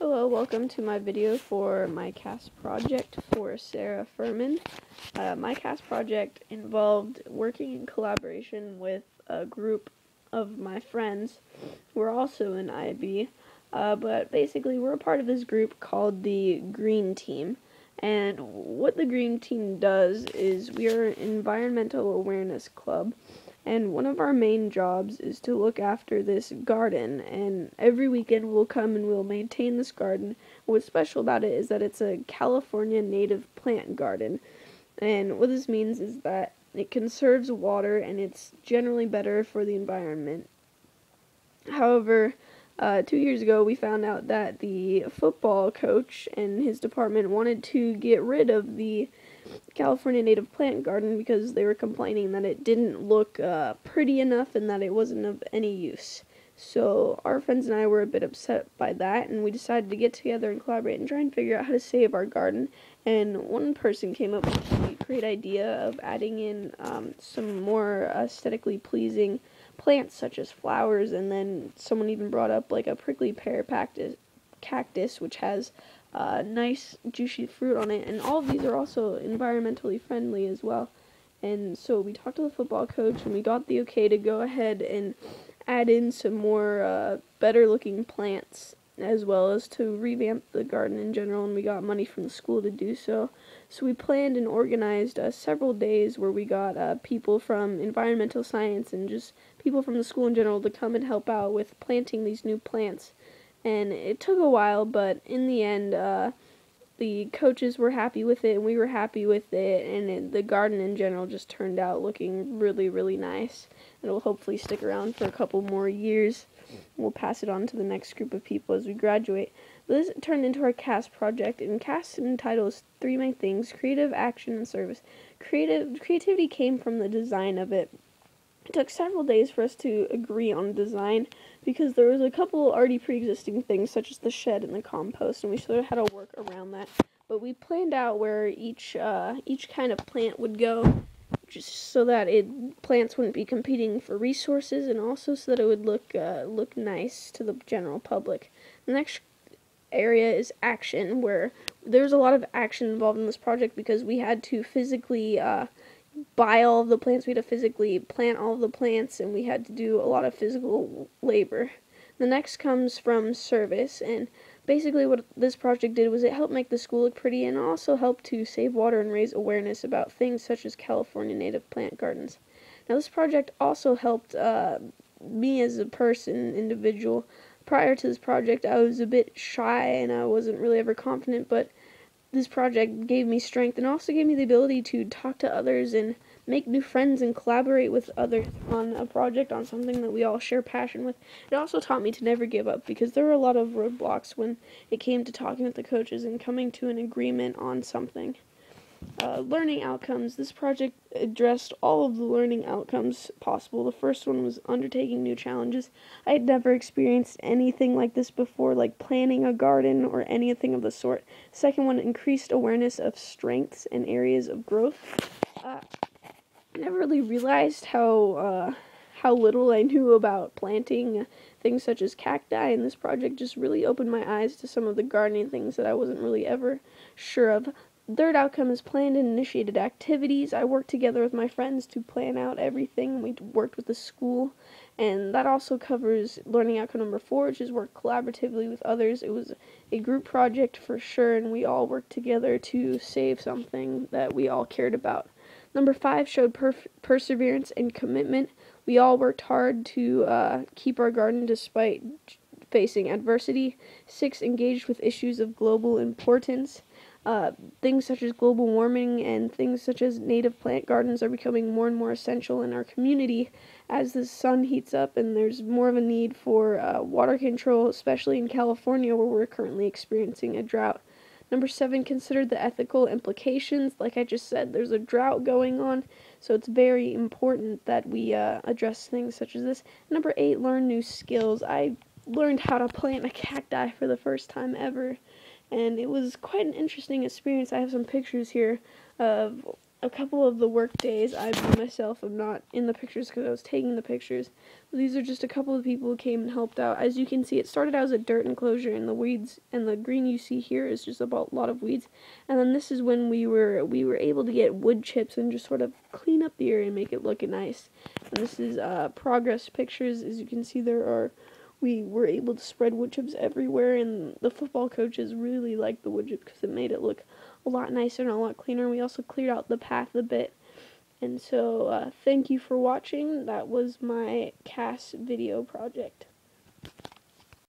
Hello, welcome to my video for my CAS project for Sarah Fuhrman. My CAS project involved working in collaboration with a group of my friends who are also in IB, but basically we're a part of this group called the Green Team. And what the Green Team does is we are an environmental awareness club. And one of our main jobs is to look after this garden, and every weekend we'll come and we'll maintain this garden. What's special about it is that it's a California native plant garden, and what this means is that it conserves water and it's generally better for the environment. However, 2 years ago we found out that the football coach and his department wanted to get rid of the California native plant garden because they were complaining that it didn't look pretty enough and that it wasn't of any use. So our friends and I were a bit upset by that, and we decided to get together and collaborate and try and figure out how to save our garden. And one person came up with the great idea of adding in some more aesthetically pleasing plants such as flowers, and then someone even brought up like a prickly pear cactus which has nice juicy fruit on it, and all of these are also environmentally friendly as well. And so we talked to the football coach and we got the okay to go ahead and add in some more better looking plants, as well as to revamp the garden in general, and we got money from the school to do so. So we planned and organized several days where we got people from environmental science and just people from the school in general to come and help out with planting these new plants. And it took a while, but in the end, the coaches were happy with it, and we were happy with it, and the garden in general just turned out looking really, really nice. It will hopefully stick around for a couple more years. We'll pass it on to the next group of people as we graduate. This turned into our CAS project, and CAS entitles three main things: creative, action, and service. Creativity came from the design of it. It took several days for us to agree on design because there was a couple already pre-existing things such as the shed and the compost, and we sort of had to work around that. But we planned out where each kind of plant would go, just so that plants wouldn't be competing for resources, and also so that it would look nice to the general public. The next area is action, where there's a lot of action involved in this project because we had to physically buy all of the plants, we had to physically plant all of the plants, and we had to do a lot of physical labor. The next comes from service, and basically what this project did was it helped make the school look pretty, and also helped to save water and raise awareness about things such as California native plant gardens. Now this project also helped me as a individual. Prior to this project I was a bit shy and I wasn't really ever confident, but this project gave me strength and also gave me the ability to talk to others and make new friends and collaborate with others on a project, on something that we all share passion with. It also taught me to never give up because there were a lot of roadblocks when it came to talking with the coaches and coming to an agreement on something. Learning outcomes. This project addressed all of the learning outcomes possible. The first one was undertaking new challenges. I had never experienced anything like this before, like planning a garden or anything of the sort. Second one, increased awareness of strengths and areas of growth. I never really realized how little I knew about planting things such as cacti, and this project just really opened my eyes to some of the gardening things that I wasn't really ever sure of. Third outcome is planned and initiated activities. I worked together with my friends to plan out everything. We worked with the school, and that also covers learning outcome number 4, which is work collaboratively with others. It was a group project for sure, and we all worked together to save something that we all cared about. Number 5 showed perseverance and commitment. We all worked hard to keep our garden despite facing adversity. 6, engaged with issues of global importance. Things such as global warming and things such as native plant gardens are becoming more and more essential in our community as the sun heats up and there's more of a need for water control, especially in California where we're currently experiencing a drought. Number 7, consider the ethical implications. Like I just said, there's a drought going on, so it's very important that we address things such as this. Number 8, learn new skills. I learned how to plant a cacti for the first time ever, and it was quite an interesting experience. I have some pictures here of a couple of the work days. I myself am not in the pictures because I was taking the pictures. These are just a couple of people who came and helped out. As you can see, it started out as a dirt enclosure, and the weeds and the green you see here is just about a lot of weeds. And then this is when we were able to get wood chips and just sort of clean up the area and make it look nice. And this is progress pictures. As you can see, we were able to spread wood chips everywhere, and the football coaches really liked the wood chips because it made it look a lot nicer and a lot cleaner. We also cleared out the path a bit. And so, thank you for watching. That was my CAS video project.